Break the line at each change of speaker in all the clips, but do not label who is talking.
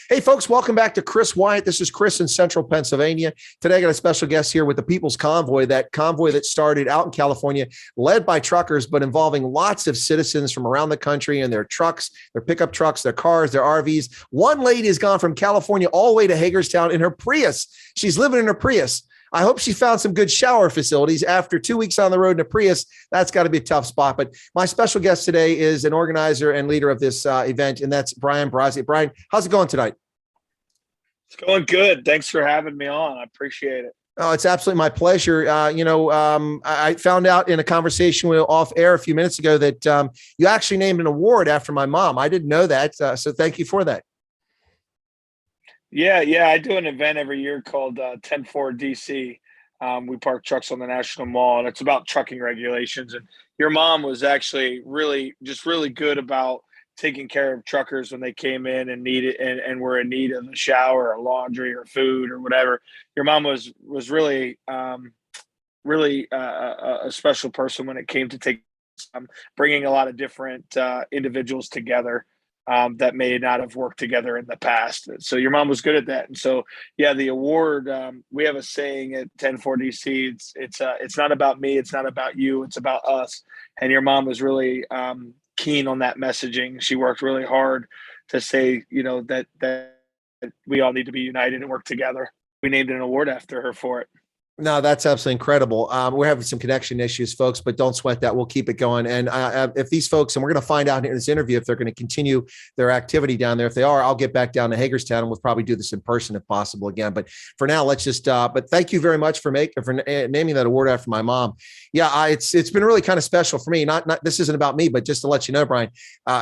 Hey, folks, welcome back to Chris Wyatt. This is Chris in Central Pennsylvania. Today, I got a special guest here with the People's Convoy, that convoy that started out in California, led by truckers, but involving lots of citizens from around the country and their trucks, their pickup trucks, their cars, their RVs. One lady has gone from California all the way to Hagerstown in her Prius. She's living in her Prius. I hope she found some good shower facilities after 2 weeks on the road in a Prius. That's got to be a tough spot. But my special guest today is an organizer and leader of this event, and that's Brian Brase. Brian, how's it going tonight?
It's going good. Thanks for having me on. I appreciate it.
Oh, it's absolutely my pleasure. I found out in a conversation with off air a few minutes ago that you actually named an award after my mom. I didn't know that. So thank you for that.
Yeah. I do an event every year called 10-4 DC. We park trucks on the National Mall, and it's about trucking regulations. And your mom was actually really good about taking care of truckers when they came in and needed and were in need of a shower or laundry or food or whatever. Your mom was really a special person when it came to bringing a lot of different individuals together that may not have worked together in the past. So your mom was good at that. And so, yeah, the award, we have a saying at 10-4 DC, it's not about me, it's not about you, it's about us. And your mom was really keen on that messaging. She worked really hard to say, that we all need to be united and work together. We named an award after her for it.
No, that's absolutely incredible. We're having some connection issues, folks, but don't sweat that. We'll keep it going. And if these folks, and we're going to find out in this interview if they're going to continue their activity down there. If they are, I'll get back down to Hagerstown, and we'll probably do this in person if possible again. But for now, let's just. But thank you very much for naming that award after my mom. Yeah, it's been really kind of special for me. Not this isn't about me, but just to let you know, Brian,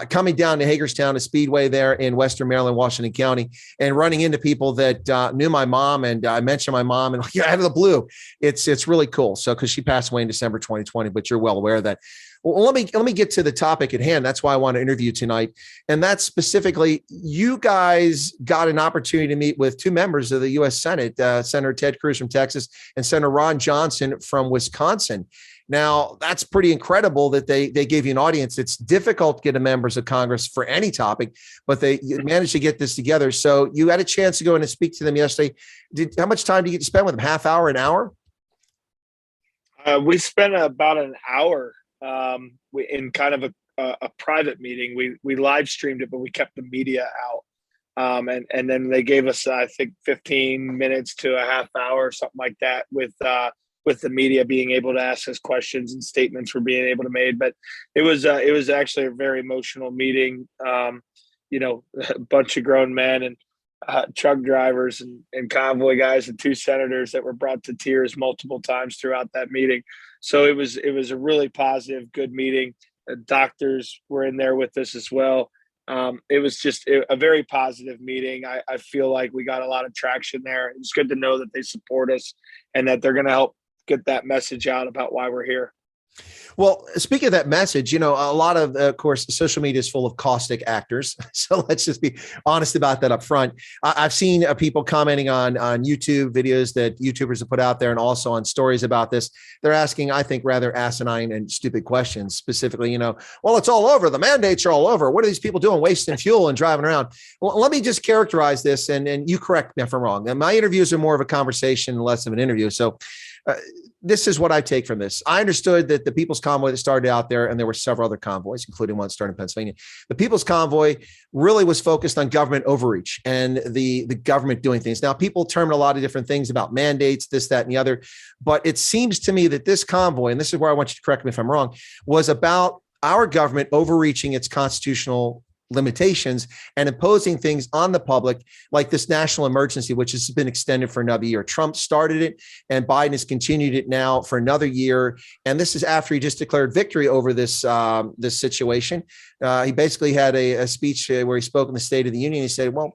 coming down to Hagerstown, to Speedway there in Western Maryland, Washington County, and running into people that knew my mom, and I mentioned my mom, and out of the blue. It's really cool. So, because she passed away in December 2020, but you're well aware of that. Well, let me get to the topic at hand. That's why I want to interview you tonight. And that's specifically, you guys got an opportunity to meet with two members of the U.S. Senate, Senator Ted Cruz from Texas and Senator Ron Johnson from Wisconsin. Now, that's pretty incredible that they gave you an audience. It's difficult to get a members of Congress for any topic, but they managed to get this together. So you had a chance to go in and speak to them yesterday. How much time do you get to spend with them? Half hour, an hour?
We spent about an hour in kind of a private meeting. We live streamed it, but we kept the media out. And then they gave us, I think, 15 minutes to a half hour or something like that with the media being able to ask us questions and statements were being able to made. But it was actually a very emotional meeting. A bunch of grown men and truck drivers and convoy guys and two senators that were brought to tears multiple times throughout that meeting. So it was a really positive, good meeting. Doctors were in there with us as well. It was just a very positive meeting. I feel like we got a lot of traction there. It's good to know that they support us and that they're going to help get that message out about why we're here.
Well, speaking of that message, a lot of course, social media is full of caustic actors. So let's just be honest about that up front. I've seen people commenting on YouTube videos that YouTubers have put out there and also on stories about this. They're asking, I think, rather asinine and stupid questions, specifically, well, it's all over. The mandates are all over. What are these people doing, wasting fuel and driving around? Well, let me just characterize this, and you correct me if I'm wrong. And my interviews are more of a conversation and less of an interview. So this is what I take from this. I understood that the People's Convoy that started out there, and there were several other convoys, including one started in Pennsylvania. The People's Convoy really was focused on government overreach and the government doing things. Now, people term a lot of different things about mandates, this, that, and the other. But it seems to me that this convoy, and this is where I want you to correct me if I'm wrong, was about our government overreaching its constitutional limitations and imposing things on the public, like this national emergency, which has been extended for another year. Trump started it, and Biden has continued it now for another year. And this is after he just declared victory over this situation. He basically had a speech where he spoke in the State of the Union. He said, "Well,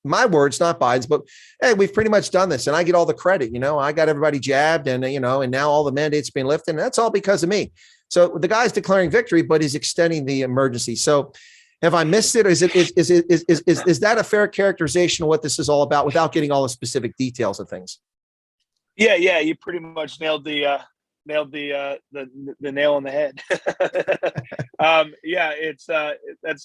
my words, not Biden's, but hey, we've pretty much done this, and I get all the credit. I got everybody jabbed, and and now all the mandates being lifted, and that's all because of me." So the guy's declaring victory, but he's extending the emergency. So, have I missed it? Or is that a fair characterization of what this is all about without getting all the specific details of things?
Yeah, you pretty much nailed the nail on the head.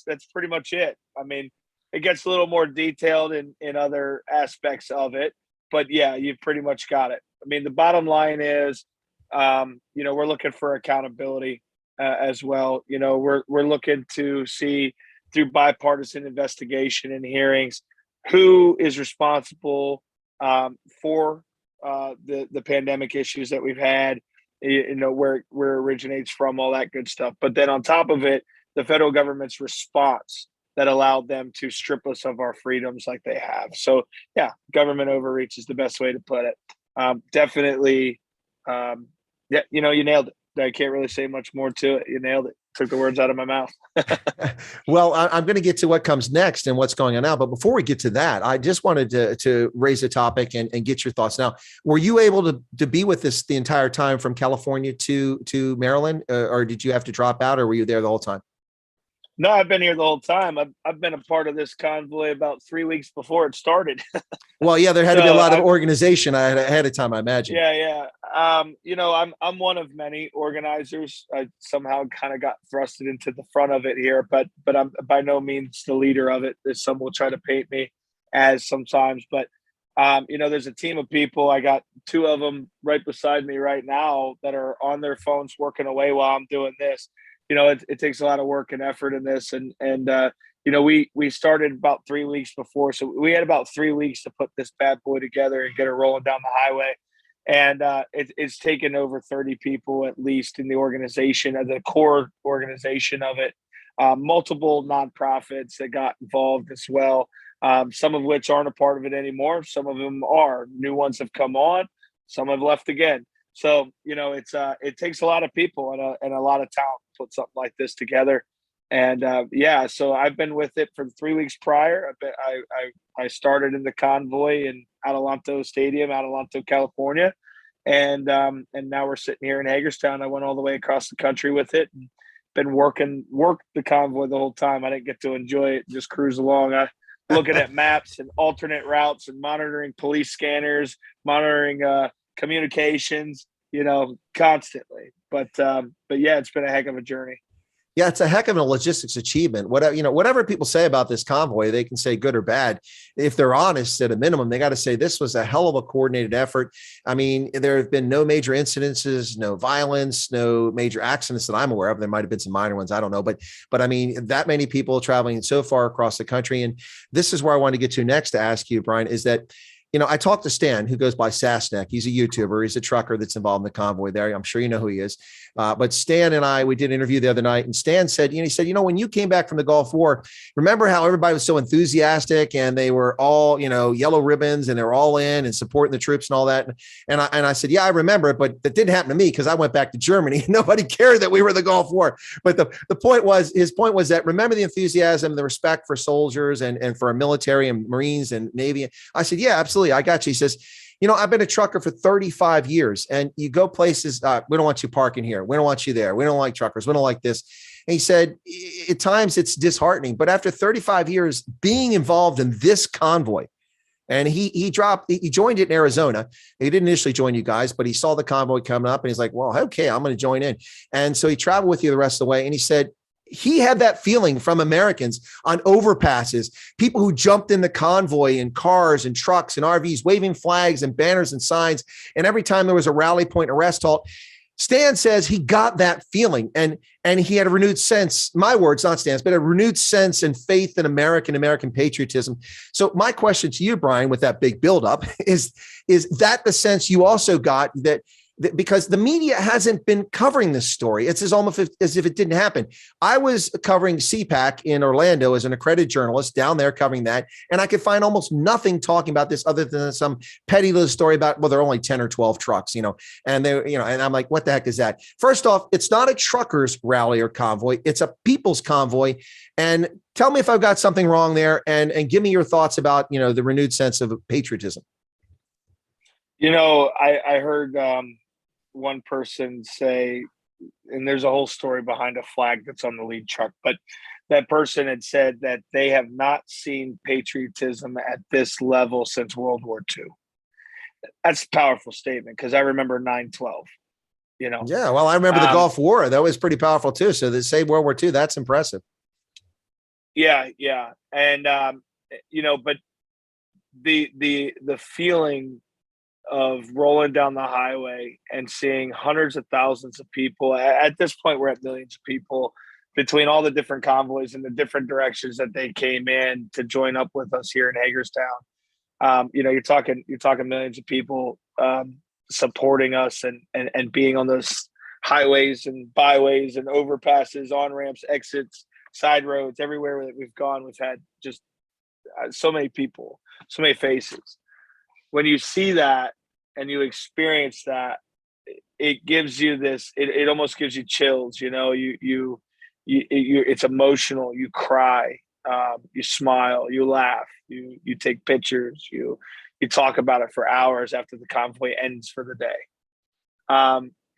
That's pretty much it. I mean, it gets a little more detailed in other aspects of it. But yeah, you've pretty much got it. I mean, the bottom line is, we're looking for accountability as well. We're looking to see through bipartisan investigation and hearings who is responsible for the pandemic issues that we've had, where it originates from, all that good stuff. But then on top of it, the federal government's response that allowed them to strip us of our freedoms like they have. So yeah, government overreach is the best way to put it. Definitely. Yeah, you nailed it. I can't really say much more to it. You nailed it. Took the words out of my mouth.
Well, I'm going to get to what comes next and what's going on now. But before we get to that, I just wanted to raise a topic and get your thoughts. Now, were you able to be with this the entire time from California to Maryland, or did you have to drop out, or were you there the whole time?
No, I've been here the whole time. I've been a part of this convoy about 3 weeks before it started.
Well, yeah, there had to be a lot of organization ahead of time, I imagine.
Yeah. I'm one of many organizers. I somehow kind of got thrusted into the front of it here, but I'm by no means the leader of it, as some will try to paint me as sometimes. But there's a team of people. I got 2 of them right beside me right now that are on their phones working away while I'm doing this. It takes a lot of work and effort in this. And we started about 3 weeks before. So we had about 3 weeks to put this bad boy together and get it rolling down the highway. And it's taken over 30 people, at least, in the organization, the core organization of it. Multiple nonprofits that got involved as well. Some of which aren't a part of it anymore. Some of them are. New ones have come on. Some have left again. So, it takes a lot of people and a lot of talent to put something like this together. And so I've been with it for 3 weeks prior. I started in the convoy in Adelanto Stadium, Adelanto, California. And now we're sitting here in Hagerstown. I went all the way across the country with it and been worked the convoy the whole time. I didn't get to enjoy it, just cruise along. Looking at maps and alternate routes and monitoring police scanners, monitoring communications, constantly. But yeah, it's been a heck of a journey.
Yeah, it's a heck of a logistics achievement. Whatever people say about this convoy, they can say good or bad. If they're honest, at a minimum, they got to say this was a hell of a coordinated effort. I mean, there have been no major incidences, no violence, no major accidents that I'm aware of. There might have been some minor ones, I don't know, but I mean, that many people traveling so far across the country. And this is where I want to get to next to ask you, Brian, is that I talked to Stan, who goes by Sassneck. He's a YouTuber. He's a trucker that's involved in the convoy there. I'm sure you know who he is. But Stan and we did an interview the other night, and Stan said, when you came back from the Gulf War, remember how everybody was so enthusiastic and they were all, yellow ribbons and they were all in and supporting the troops and all that. And I said, yeah, I remember it, but that didn't happen to me because I went back to Germany. Nobody cared that we were the Gulf War. But his point was that remember the enthusiasm, the respect for soldiers and for our military and Marines and Navy. I said, yeah, absolutely. I got you. He says, I've been a trucker for 35 years and you go places. We don't want you parking here. We don't want you there. We don't like truckers. We don't like this. And he said, at times it's disheartening, but after 35 years being involved in this convoy, and he joined it in Arizona. He didn't initially join you guys, but he saw the convoy coming up and he's like, well, okay, I'm going to join in. And so he traveled with you the rest of the way. And he said, he had that feeling from Americans on overpasses, people who jumped in the convoy in cars and trucks and RVs, waving flags and banners and signs. And every time there was a rally point, a rest halt, Stan says he got that feeling and he had a renewed sense, my words, not Stan's, but a renewed sense and faith in American patriotism. So my question to you, Brian, with that big buildup is that the sense you also got that because the media hasn't been covering this story. It's almost as if it didn't happen. I was covering CPAC in Orlando as an accredited journalist down there covering that. And I could find almost nothing talking about this other than some petty little story about, well, there are only 10 or 12 trucks, and and I'm like, what the heck is that? First off, it's not a truckers rally or convoy. It's a people's convoy. And tell me if I've got something wrong there and give me your thoughts about, the renewed sense of patriotism.
I heard, one person say, and there's a whole story behind a flag that's on the lead truck, but that person had said that they have not seen patriotism at this level since World War II. That's a powerful statement because I remember 9/12.
Yeah, well, I remember the Gulf War. That was pretty powerful too. So to say World War II, that's impressive.
Yeah. And, but the feeling of rolling down the highway and seeing hundreds of thousands of people, at this point, we're at millions of people between all the different convoys and the different directions that they came in to join up with us here in Hagerstown. You're talking millions of people supporting us and being on those highways and byways and overpasses, on ramps, exits, side roads, everywhere that we've gone. We've had just so many people, so many faces. When you see that and you experience that, it gives you this. It almost gives you chills. It's emotional. You cry, you smile, you laugh, you take pictures, you talk about it for hours after the convoy ends for the day.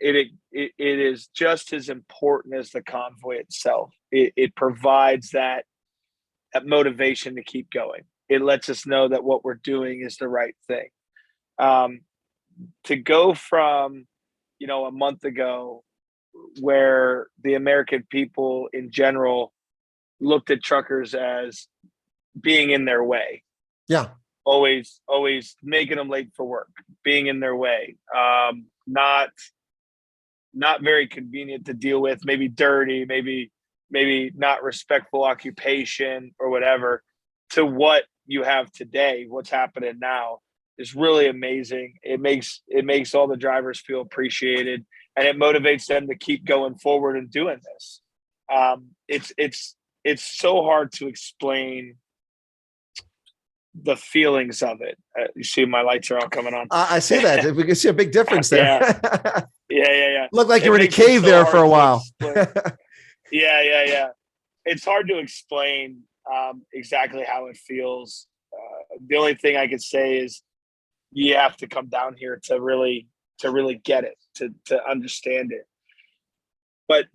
It is just as important as the convoy itself. It provides that motivation to keep going. It lets us know that what we're doing is the right thing. To go from, a month ago, where the American people in general looked at truckers as being in their way.
Yeah.
Always making them late for work, being in their way, not very convenient to deal with, maybe dirty, maybe not respectful occupation or whatever, to what you have today, what's happening now is really amazing. It makes all the drivers feel appreciated, and it motivates them to keep going forward and doing this. It's so hard to explain the feelings of it. You see my lights are all coming on.
I see that. We can see a big difference there.
Yeah.
Looked like you were in a cave there for a while.
Yeah. It's hard to explain exactly how it feels. The only thing I could say is you have to come down here to really get it, to understand it. But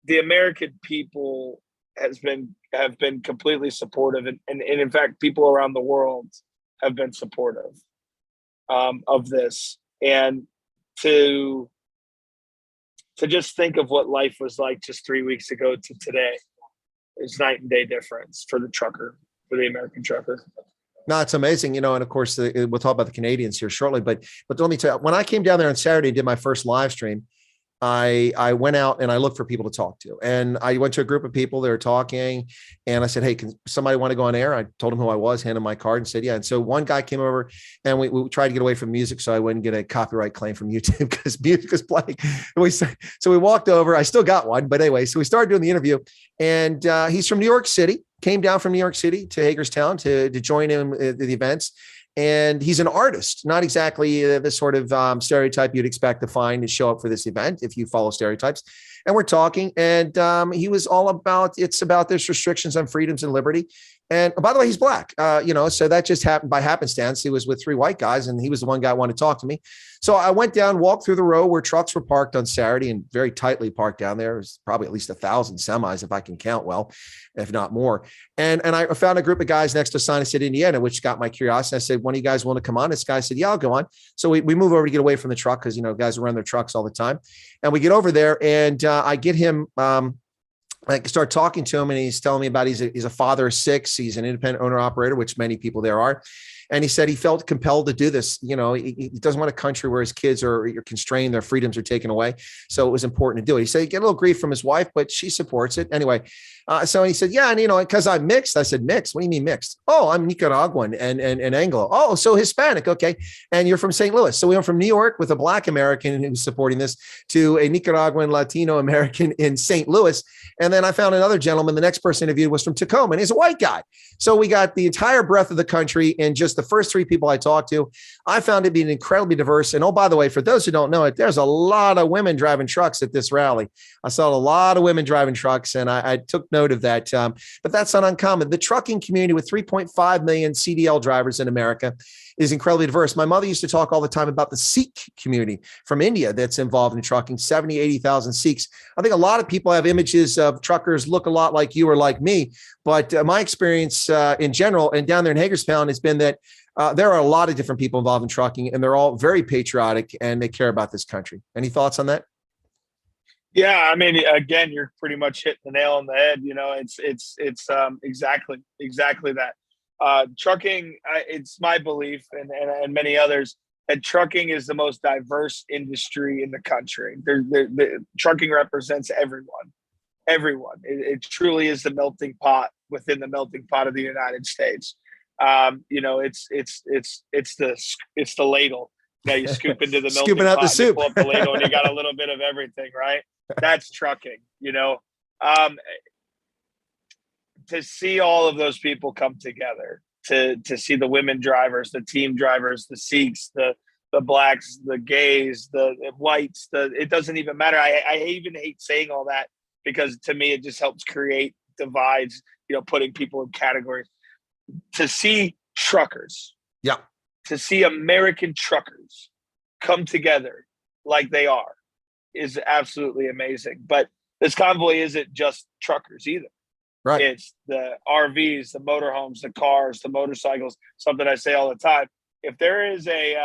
the American people have been completely supportive, and in fact, people around the world have been supportive of this. And to just think of what life was like just 3 weeks ago to today is night and day difference for the trucker, for the American trucker.
No, it's amazing, and of course, we'll talk about the Canadians here shortly. But let me tell you, when I came down there on Saturday and did my first live stream, I went out and I looked for people to talk to, and I went to a group of people that were talking, and I said, "Hey, can somebody want to go on air?" I told him who I was, handed my card, and said, "Yeah." And so one guy came over, and we tried to get away from music so I wouldn't get a copyright claim from YouTube because music was playing. So we walked over. I still got one, but anyway, so we started doing the interview, and he's from New York City. Came down from New York City to Hagerstown to join him at the events. And he's an artist, not exactly the sort of stereotype you'd expect to find to show up for this event if you follow stereotypes. And we're talking, and he was all about, it's about this restrictions on freedoms and liberty. And by the way, he's black, so that just happened by happenstance. He was with three white guys, and he was the one guy who wanted to talk to me. So I went down, walked through the row where trucks were parked on Saturday, and very tightly parked down there. There's probably at least 1,000 semis, if I can count well, if not more. And I found a group of guys next to Sinai City, Indiana, which got my curiosity. I said, "One of you guys want to come on?" This guy said, "Yeah, I'll go on." So we move over to get away from the truck because, guys run their trucks all the time. And we get over there, and I get him, I start talking to him, and he's telling me about he's a father of six. He's an independent owner operator, which many people there are. And he said he felt compelled to do this. He doesn't want a country where his kids are constrained, their freedoms are taken away. So it was important to do it. He said he get a little grief from his wife, but she supports it anyway. So he said, "Yeah, and because I'm mixed." I said, "Mixed? What do you mean mixed?" "Oh, I'm Nicaraguan and Anglo." "Oh, so Hispanic, okay. And you're from St. Louis." So we went from New York with a black American who's supporting this to a Nicaraguan Latino American in St. Louis. And then I found another gentleman. The next person interviewed was from Tacoma, and he's a white guy. So we got the entire breadth of the country in just the first three people I talked to. I found it being incredibly diverse. And oh, by the way, for those who don't know it, there's a lot of women driving trucks at this rally. I saw a lot of women driving trucks, and I took note of that. But that's not uncommon. The trucking community with 3.5 million CDL drivers in America is incredibly diverse. My mother used to talk all the time about the Sikh community from India that's involved in trucking, 70, 80,000 Sikhs. I think a lot of people have images of truckers look a lot like you or like me, but my experience in general and down there in Hagerstown has been that there are a lot of different people involved in trucking, and they're all very patriotic and they care about this country. Any thoughts on that?
Yeah, I mean, again, you're pretty much hitting the nail on the head. Exactly that. Trucking, it's my belief, and many others, that trucking is the most diverse industry in the country. The trucking represents everyone. Everyone. It truly is the melting pot within the melting pot of the United States. It's the ladle. You scoop into the
Scooping
melting
out the
pot, and you
soup.
pull up the ladle, and you got a little bit of everything, right? That's trucking. Um, to see all of those people come together, to see the women drivers, the team drivers, the Sikhs, the blacks, the gays, the whites, it doesn't even matter. I even hate saying all that, because to me it just helps create divides, putting people in categories. To see truckers,
Yeah.
to see American truckers come together like they are is absolutely amazing. But this convoy isn't just truckers either.
Right.
It's the RVs, the motorhomes, the cars, the motorcycles. Something I say all the time: if there is a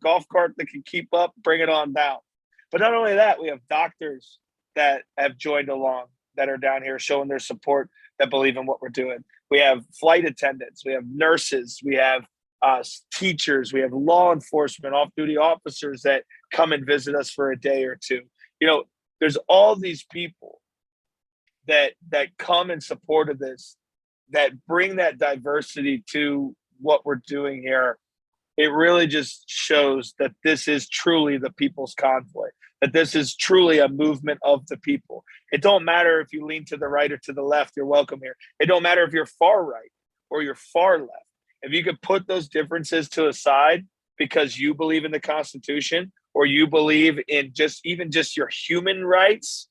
golf cart that can keep up, bring it on down. But not only that, we have doctors that have joined along, that are down here showing their support, that believe in what we're doing. We have flight attendants, we have nurses, we have teachers, we have law enforcement, off-duty officers that come and visit us for a day or two. There's all these people that come in support of this, that bring that diversity to what we're doing here. It really just shows that this is truly the people's convoy, that this is truly a movement of the people. It don't matter if you lean to the right or to the left, you're welcome here. It don't matter if you're far right or you're far left. If you could put those differences to a side because you believe in the Constitution, or you believe in just your human rights,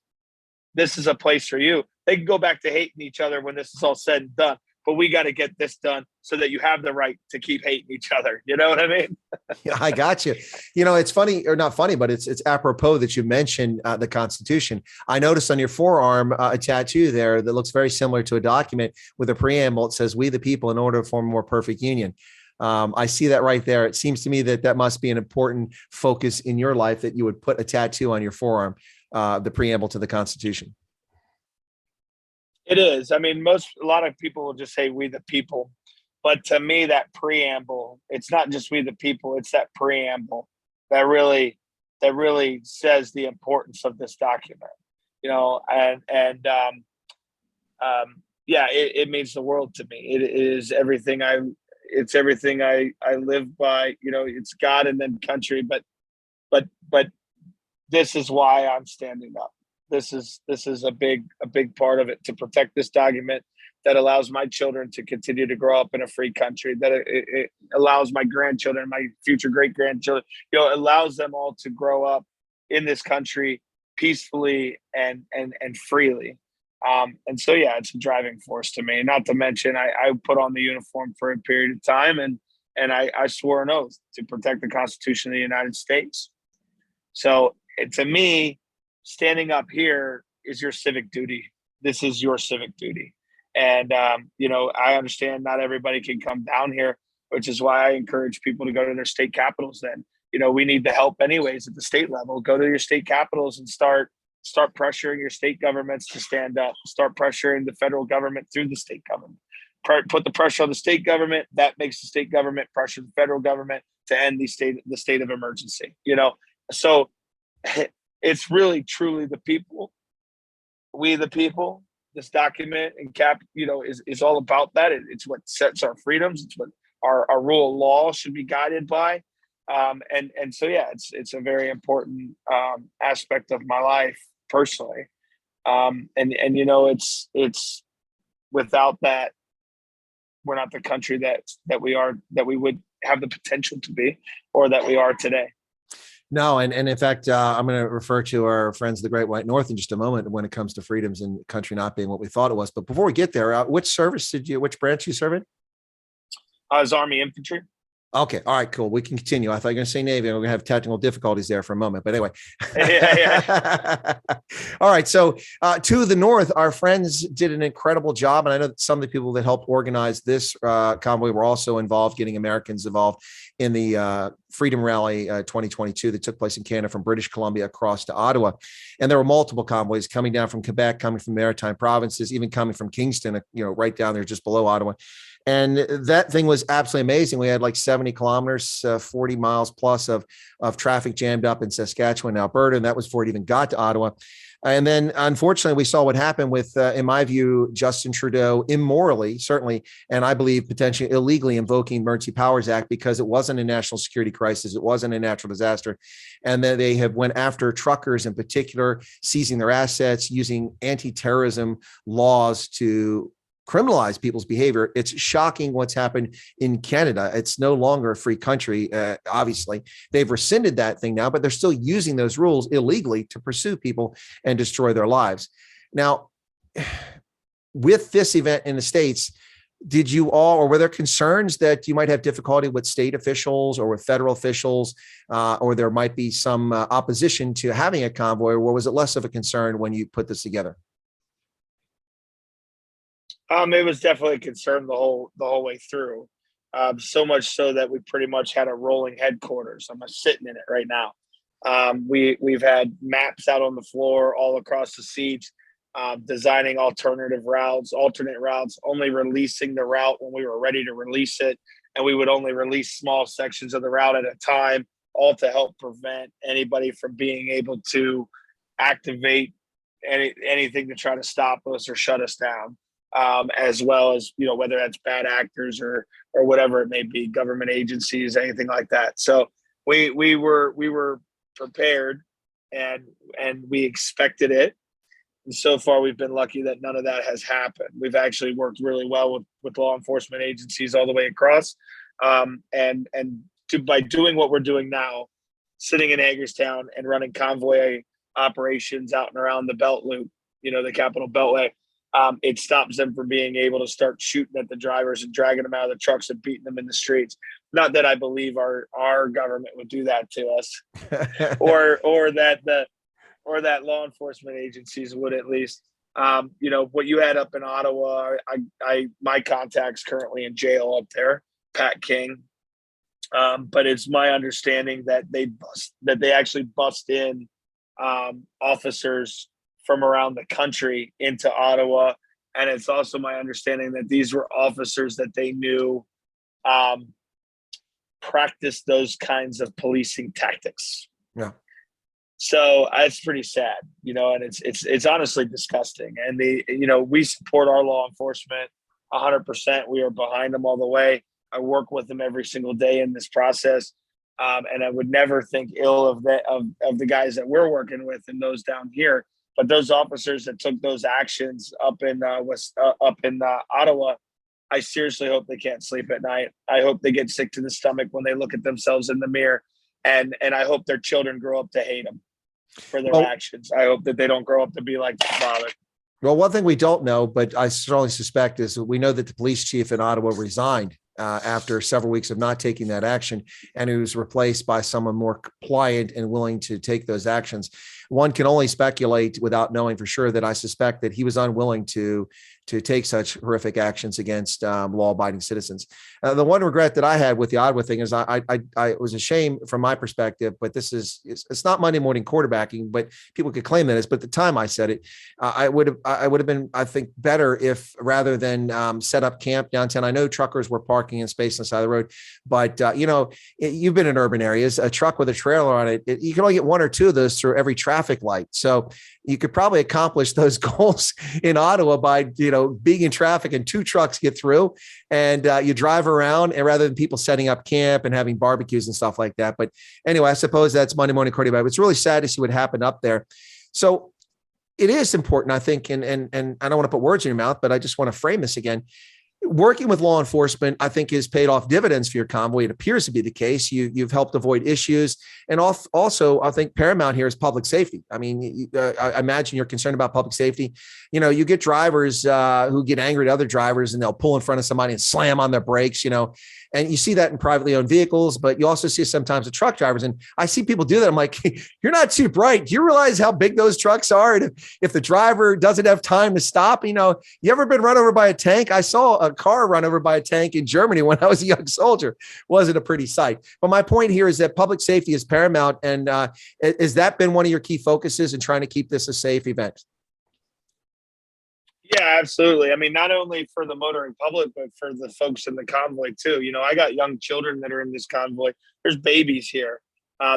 this is a place for you. They can go back to hating each other when this is all said and done, but we got to get this done so that you have the right to keep hating each other. You know what I mean?
Yeah, I got you. It's funny, or not funny, but it's apropos that you mentioned the Constitution. I noticed on your forearm a tattoo there that looks very similar to a document with a preamble. It says, "We the people, in order to form a more perfect union." I see that right there. It seems to me that must be an important focus in your life, that you would put a tattoo on your forearm, the preamble to the Constitution.
It is. I mean, a lot of people will just say "we the people," but to me, that preamble, it's not just "we the people," it's that preamble that really says the importance of this document. It means the world to me. It is everything it's everything I live by. It's God and then country, but this is why I'm standing up. This is a big part of it, to protect this document that allows my children to continue to grow up in a free country, that it allows my grandchildren, my future great grandchildren, allows them all to grow up in this country peacefully and freely. It's a driving force to me. Not to mention, I put on the uniform for a period of time, and I swore an oath to protect the Constitution of the United States. So to me, standing up here is your civic duty. This is your civic duty. And, I understand not everybody can come down here, which is why I encourage people to go to their state capitals. Then, we need the help anyways at the state level. Go to your state capitals and start pressuring your state governments to stand up. Start pressuring the federal government through the state government. Put the pressure on the state government. That makes the state government pressure the federal government to end the state of emergency. So it's really truly the people, we the people. This document is all about that. It's what sets our freedoms. It's what our rule of law should be guided by. It's a very important aspect of my life personally. It's without that, we're not the country that we are, that we would have the potential to be, or that we are today.
No, and in fact, I'm going to refer to our friends, the Great White North, in just a moment when it comes to freedoms and the country not being what we thought it was. But before we get there, which branch you serve in?
As Army Infantry.
Okay. All right, cool. We can continue. I thought you were going to say Navy. We're going to have technical difficulties there for a moment, but anyway.
Yeah.
All right. So to the north, our friends did an incredible job. And I know that some of the people that helped organize this convoy were also involved, getting Americans involved in the Freedom Rally 2022 that took place in Canada from British Columbia across to Ottawa. And there were multiple convoys coming down from Quebec, coming from maritime provinces, even coming from Kingston, right down there just below Ottawa. And that thing was absolutely amazing. We had like 70 kilometers, 40 miles plus of traffic jammed up in Saskatchewan and Alberta. And that was before it even got to Ottawa. And then, unfortunately, we saw what happened with, in my view, Justin Trudeau immorally, certainly, and I believe potentially illegally invoking Emergency Powers Act because it wasn't a national security crisis. It wasn't a natural disaster. And then they have went after truckers in particular, seizing their assets, using anti-terrorism laws to criminalize people's behavior. It's shocking what's happened in Canada. It's no longer a free country. Obviously, they've rescinded that thing now, but they're still using those rules illegally to pursue people and destroy their lives. Now, with this event in the States, did you all, or were there concerns that you might have difficulty with state officials or with federal officials, or there might be some opposition to having a convoy, or was it less of a concern when you put this together?
It was definitely a concern the whole way through. So much so that we pretty much had a rolling headquarters. I'm sitting in it right now. We've had maps out on the floor all across the seats, designing alternate routes, only releasing the route when we were ready to release it. And we would only release small sections of the route at a time, all to help prevent anybody from being able to activate anything to try to stop us or shut us down. As well as, whether that's bad actors or whatever it may be, government agencies, anything like that. So we were prepared and we expected it. And so far, we've been lucky that none of that has happened. We've actually worked really well with law enforcement agencies all the way across. By doing what we're doing now, sitting in Hagerstown and running convoy operations out and around the Belt Loop, the Capital Beltway, it stops them from being able to start shooting at the drivers and dragging them out of the trucks and beating them in the streets. Not that I believe our government would do that to us, or that law enforcement agencies would, at least. What you had up in Ottawa, my contact's currently in jail up there, Pat King. But it's my understanding that they actually bust in officers from around the country into Ottawa. And it's also my understanding that these were officers that they knew practiced those kinds of policing tactics.
Yeah.
So it's pretty sad, and it's honestly disgusting. And we support our law enforcement 100%. We are behind them all the way. I work with them every single day in this process. And I would never think ill of the guys that we're working with and those down here. But those officers that took those actions up in Ottawa, I seriously hope they can't sleep at night. I hope they get sick to the stomach when they look at themselves in the mirror, and I hope their children grow up to hate them for their actions. I hope that they don't grow up to be like their father.
Well, one thing we don't know, but I strongly suspect, is that we know that the police chief in Ottawa resigned after several weeks of not taking that action, and he was replaced by someone more compliant and willing to take those actions. One can only speculate without knowing for sure that I suspect that he was unwilling to take such horrific actions against law-abiding citizens. The one regret that I had with the Ottawa thing is it was a shame from my perspective, but it's not Monday morning quarterbacking, but people could claim that is. But at the time I said it, I would have been, I think, better if, rather than set up camp downtown. I know truckers were parking in space on the side of the road, but you've been in urban areas, a truck with a trailer on it, you can only get one or two of those through every traffic light. So you could probably accomplish those goals in Ottawa by, being in traffic and two trucks get through, and you drive around, and rather than people setting up camp and having barbecues and stuff like that. But anyway, I suppose that's Monday morning quarterback. It's really sad to see what happened up there. So it is important, I think, and I don't want to put words in your mouth, but I just want to frame this again. Working with law enforcement, I think, has paid off dividends for your convoy. It appears to be the case. You've helped avoid issues. And also, I think paramount here is public safety. I mean, I imagine you're concerned about public safety. You know, you get drivers who get angry at other drivers and they'll pull in front of somebody and slam on their brakes, you know, and you see that in privately owned vehicles, but you also see it sometimes with truck drivers. And I see people do that. I'm like, you're not too bright. Do you realize how big those trucks are? And if the driver doesn't have time to stop, you know, you ever been run over by a tank? I saw a car run over by a tank in Germany when I was a young soldier. Wasn't a pretty sight. But my point here is that public safety is paramount. And has that been one of your key focuses in trying to keep this a safe event?
Yeah, absolutely. I mean, not only for the motoring public, but for the folks in the convoy too. You know, I got young children that are in this convoy. There's babies here.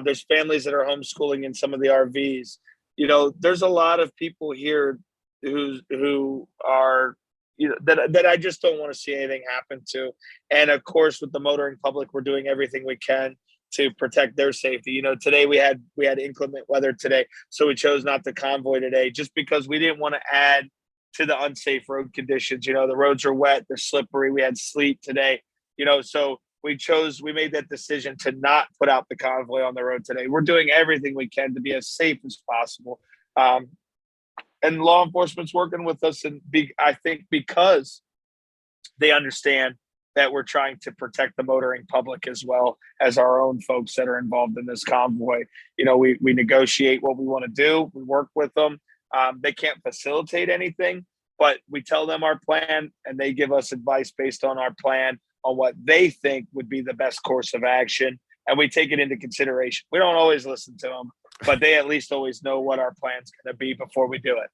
There's families that are homeschooling in some of the RVs. You know, there's a lot of people here who are, you know, that I just don't want to see anything happen to. And of course, with the motoring public, we're doing everything we can to protect their safety. You know, today we had inclement weather today, so we chose not to convoy today just because we didn't want to add to the unsafe road conditions. You know, the roads are wet, they're slippery. We had sleet today, you know, so we made that decision to not put out the convoy on the road today. We're doing everything we can to be as safe as possible. And law enforcement's working with us, and I think because they understand that we're trying to protect the motoring public as well as our own folks that are involved in this convoy. You know, we negotiate what we want to do. We work with them. They can't facilitate anything, but we tell them our plan and they give us advice based on our plan on what they think would be the best course of action. And we take it into consideration. We don't always listen to them, but they at least always know what our plan's going to be before we do it.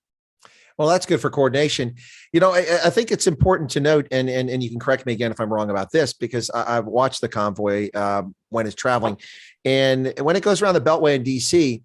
Well, that's good for coordination. You know, I think it's important to note, and you can correct me again if I'm wrong about this, because I've watched the convoy when it's traveling. And when it goes around the Beltway in DC,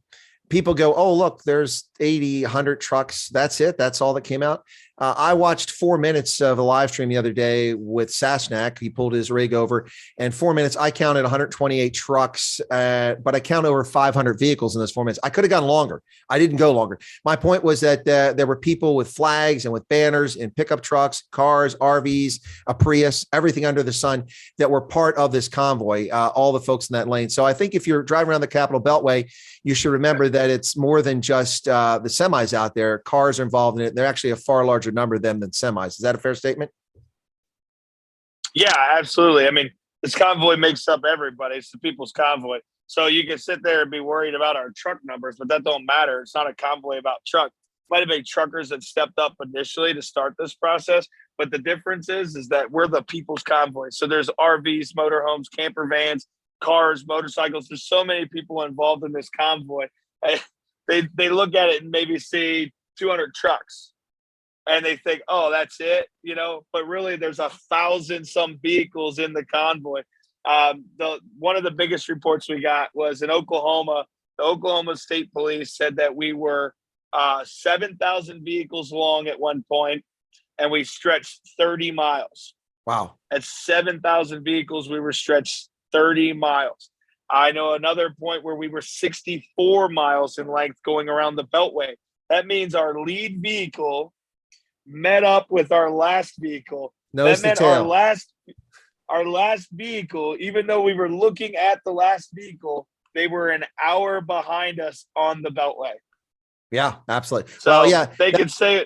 people go, oh, look, there's 80, 100 trucks. That's it. That's all that came out. I watched 4 minutes of a live stream the other day with Sasnak. He pulled his rig over, and 4 minutes, I counted 128 trucks, but I counted over 500 vehicles in those 4 minutes. I could have gone longer. I didn't go longer. My point was that there were people with flags and with banners in pickup trucks, cars, RVs, a Prius, everything under the sun that were part of this convoy, all the folks in that lane. So I think if you're driving around the Capitol Beltway, you should remember that it's more than just the semis out there. Cars are involved in it. They're actually a far larger number of them than semis. Is that a fair statement?
Yeah, absolutely. I mean, this convoy makes up everybody. It's the people's convoy. So you can sit there and be worried about our truck numbers, but that don't matter. It's not a convoy about truck. Might have been truckers that stepped up initially to start this process, but the difference is that we're the people's convoy. So there's RVs, motorhomes, camper vans, cars, motorcycles. There's so many people involved in this convoy. They look at it and maybe see 200 trucks and they think, oh, that's it, you know, but really there's 1,000 some vehicles in the convoy. One of the biggest reports we got was in Oklahoma. The Oklahoma State Police said that we were 7,000 vehicles long at one point, and we stretched 30 miles.
Wow.
At 7,000 vehicles, we were stretched 30 miles. I know another point where we were 64 miles in length going around the Beltway. That means our lead vehicle met up with our last vehicle.
Nose
that
to
meant
tail.
our last vehicle, even though we were looking at the last vehicle, they were an hour behind us on the Beltway.
Yeah, absolutely.
So
well, yeah,
they can say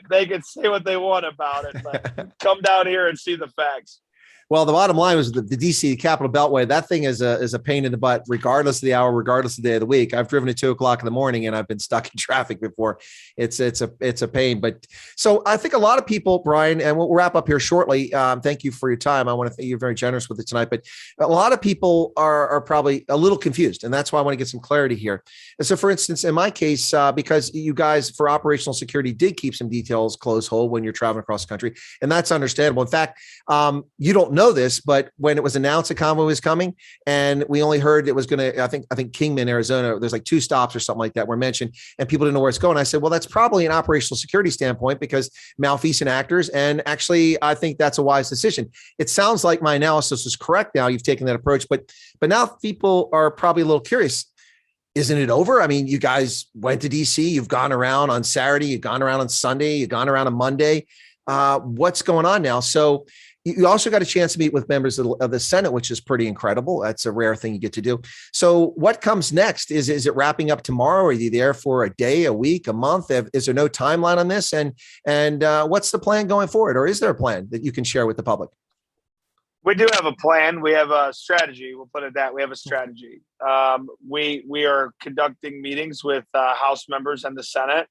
what they want about it, but come down here and see the facts.
Well, the bottom line was the DC Capitol Beltway. That thing is a pain in the butt, regardless of the hour, regardless of the day of the week. I've driven at 2:00 in the morning and I've been stuck in traffic before. It's a pain. But so I think a lot of people, Brian, and we'll wrap up here shortly. Thank you for your time. I want to thank you, very generous with it tonight. But a lot of people are probably a little confused, and that's why I want to get some clarity here. And so, for instance, in my case, because you guys for operational security did keep some details close hold when you're traveling across the country, and that's understandable. In fact, you don't know this, but when it was announced a convoy was coming, and we only heard it was going to, I think Kingman, Arizona, there's like 2 stops or something like that were mentioned, and people didn't know where it's going. I said, well, that's probably an operational security standpoint because malfeasant actors. And actually, I think that's a wise decision. It sounds like my analysis is correct now. You've taken that approach, but now people are probably a little curious. Isn't it over? I mean, you guys went to DC, you've gone around on Saturday, you've gone around on Sunday, you've gone around on Monday. What's going on now? So you also got a chance to meet with members of the Senate, which is pretty incredible. That's a rare thing you get to do. So what comes next? Is it wrapping up tomorrow? Are you there for a day, a week, a month? Is there no timeline on this? And what's the plan going forward? Or is there a plan that you can share with the public?
We do have a plan. We have a strategy. We'll put it that we have a strategy. We are conducting meetings with House members and the Senate.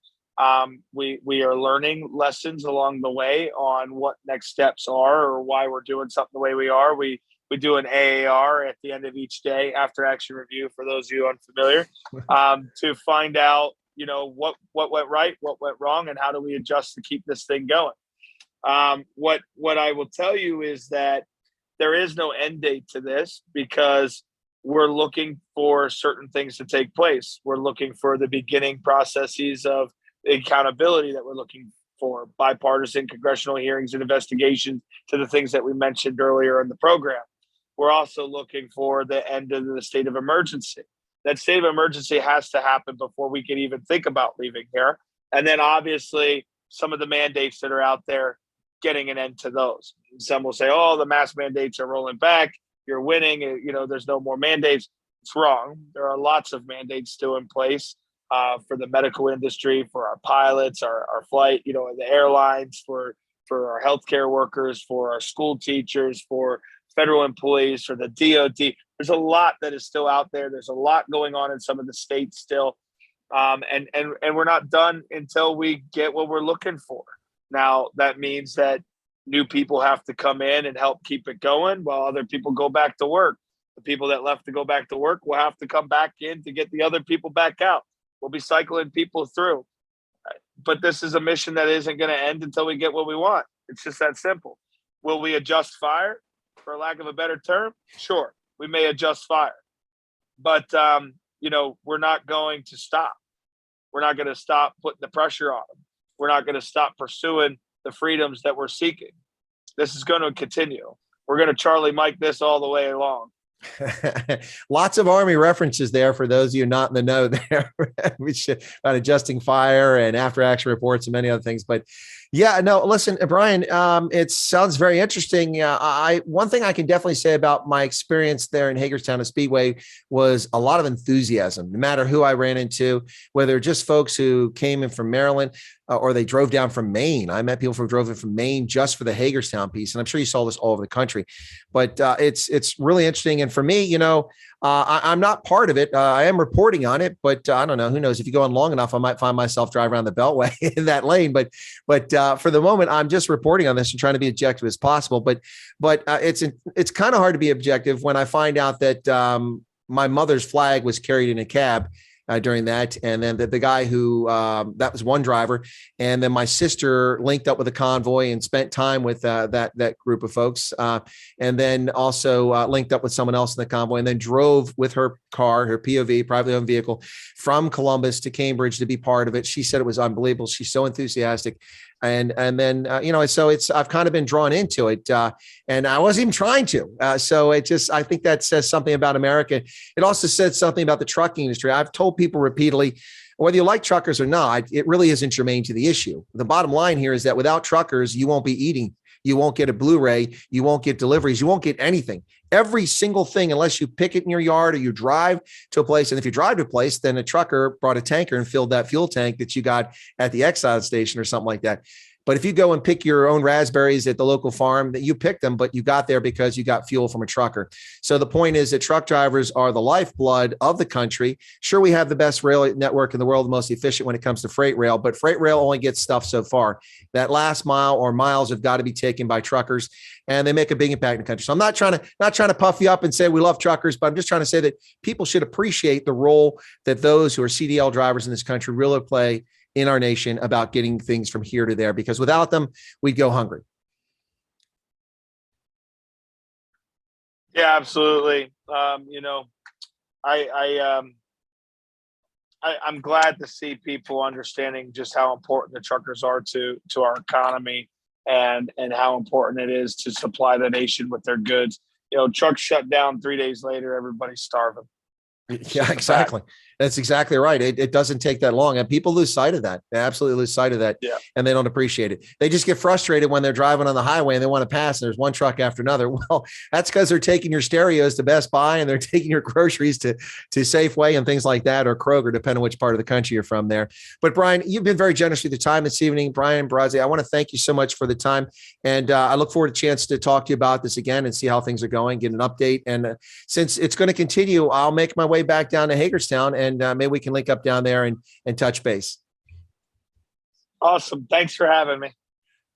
We are learning lessons along the way on what next steps are or why we're doing something the way we are. We do an AAR at the end of each day, after action review, for those of you unfamiliar, to find out, what went right, what went wrong, and how do we adjust to keep this thing going. What I will tell you is that there is no end date to this, because we're looking for certain things to take place. We're looking for the beginning processes of accountability that we're looking for, bipartisan congressional hearings and investigations to the things that we mentioned earlier in the program. We're also looking for the end of the state of emergency. That state of emergency has to happen before we can even think about leaving here. And then obviously some of the mandates that are out there, getting an end to those. Some will say, oh, the mask mandates are rolling back, you're winning, there's no more mandates. It's wrong. There are lots of mandates still in place for the medical industry, for our pilots, our flight, the airlines, for our healthcare workers, for our school teachers, for federal employees, for the DOD. There's a lot that is still out there. There's a lot going on in some of the states still. And we're not done until we get what we're looking for. Now, that means that new people have to come in and help keep it going while other people go back to work. The people that left to go back to work will have to come back in to get the other people back out. We'll be cycling people through. But this is a mission that isn't going to end until we get what we want. It's just that simple. Will we adjust fire, for lack of a better term? Sure, we may adjust fire. But, we're not going to stop. We're not going to stop putting the pressure on them. We're not going to stop pursuing the freedoms that we're seeking. This is going to continue. We're going to Charlie Mike this all the way along.
Lots of Army references there for those of you not in the know there, about adjusting fire and after action reports and many other things. But yeah, no, listen, Brian, it sounds very interesting. One thing I can definitely say about my experience there in Hagerstown at Speedway was a lot of enthusiasm, no matter who I ran into, whether just folks who came in from Maryland or they drove down from Maine. I met people who drove in from Maine just for the Hagerstown piece. And I'm sure you saw this all over the country, but it's really interesting. And for me, I'm not part of it. I am reporting on it, but I don't know. Who knows? If you go on long enough, I might find myself driving around the Beltway in that lane. But for the moment, I'm just reporting on this and trying to be objective as possible. But it's kind of hard to be objective when I find out that my mother's flag was carried in a cab during that. And then the guy who, that was one driver. And then my sister linked up with a convoy and spent time with that group of folks. And then also linked up with someone else in the convoy and then drove with her car, her POV, privately owned vehicle, from Columbus to Cambridge to be part of it. She said it was unbelievable. She's so enthusiastic. And then, so I've kind of been drawn into it and I wasn't even trying to. So I think that says something about America. It also says something about the trucking industry. I've told people repeatedly, whether you like truckers or not, it really isn't germane to the issue. The bottom line here is that without truckers, you won't be eating. You won't get a Blu-ray. You won't get deliveries. You won't get anything. Every single thing, unless you pick it in your yard or you drive to a place. And if you drive to a place, then a trucker brought a tanker and filled that fuel tank that you got at the exile station or something like that. But if you go and pick your own raspberries at the local farm, that you picked them, but you got there because you got fuel from a trucker. So the point is that truck drivers are the lifeblood of the country. Sure, we have the best rail network in the world, the most efficient when it comes to freight rail, but freight rail only gets stuff so far. That last mile or miles have got to be taken by truckers, and they make a big impact in the country. So I'm not trying to puff you up and say we love truckers, but I'm just trying to say that people should appreciate the role that those who are CDL drivers in this country really play in our nation about getting things from here to there, because without them, we'd go hungry.
Yeah, absolutely. I'm glad to see people understanding just how important the truckers are to our economy and how important it is to supply the nation with their goods. Trucks shut down 3 days later, everybody's starving.
Yeah, exactly. That's exactly right. It doesn't take that long, and people lose sight of that. They absolutely lose sight of that,
Yeah.
and they don't appreciate it. They just get frustrated when they're driving on the highway and they want to pass, and there's one truck after another. Well, that's because they're taking your stereos to Best Buy and they're taking your groceries to Safeway and things like that, or Kroger, depending on which part of the country you're from there. But Brian, you've been very generous with your time this evening. Brian Brase, I want to thank you so much for the time, and I look forward to a chance to talk to you about this again and see how things are going, get an update. And since it's going to continue, I'll make my way back down to Hagerstown, and maybe we can link up down there and touch base.
Awesome. Thanks for having me.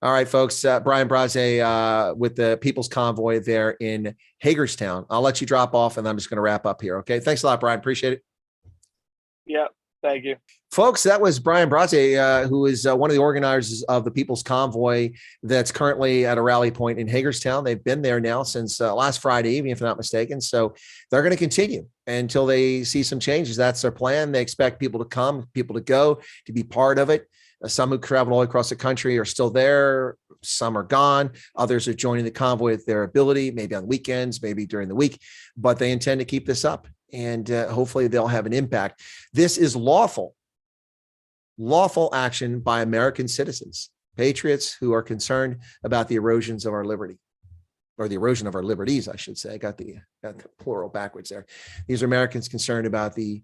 All right, folks. Brian Brase with the People's Convoy there in Hagerstown. I'll let you drop off, and I'm just going to wrap up here. Okay. Thanks a lot, Brian. Appreciate it.
Yeah. Thank you.
Folks, that was Brian Brase, who is one of the organizers of the People's Convoy that's currently at a rally point in Hagerstown. They've been there now since last Friday evening, if I'm not mistaken. So they're going to continue until they see some changes. That's their plan. They expect people to come, people to go, to be part of it. Some who traveled all across the country are still there. Some are gone. Others are joining the convoy with their ability, maybe on weekends, maybe during the week, but they intend to keep this up, and hopefully they'll have an impact. This is lawful action by American citizens, patriots who are concerned about the erosions of our liberty, or the erosion of our liberties, I should say. I got the plural backwards there. These are Americans concerned about the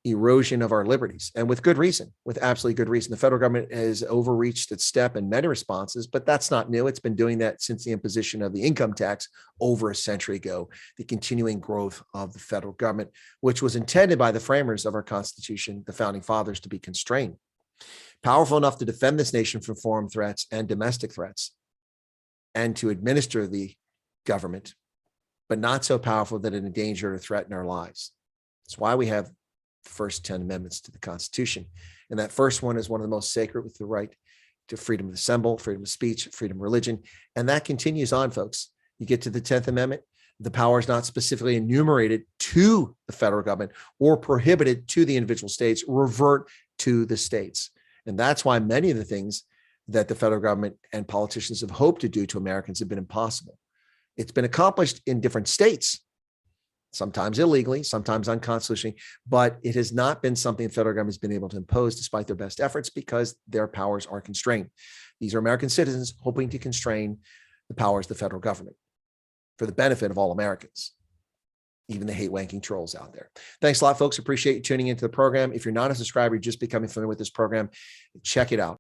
erosion of our liberties, and with good reason, with absolutely good reason. The federal government has overreached its step in many responses, but that's not new. It's been doing that since the imposition of the income tax over a century ago, the continuing growth of the federal government, which was intended by the framers of our Constitution, the founding fathers, to be constrained, powerful enough to defend this nation from foreign threats and domestic threats, and to administer the government, but not so powerful that it endanger or threaten our lives. That's why we have the first 10 amendments to the Constitution. And that first one is one of the most sacred, with the right to freedom of assembly, freedom of speech, freedom of religion. And that continues on, folks. You get to the 10th Amendment, the power is not specifically enumerated to the federal government or prohibited to the individual states, revert to the states. And that's why many of the things that the federal government and politicians have hoped to do to Americans have been impossible. It's been accomplished in different states, sometimes illegally, sometimes unconstitutionally, but it has not been something the federal government has been able to impose despite their best efforts, because their powers are constrained. These are American citizens hoping to constrain the powers of the federal government for the benefit of all Americans, even the hate-wanking trolls out there. Thanks a lot, folks. Appreciate you tuning into the program. If you're not a subscriber, you're just becoming familiar with this program, check it out.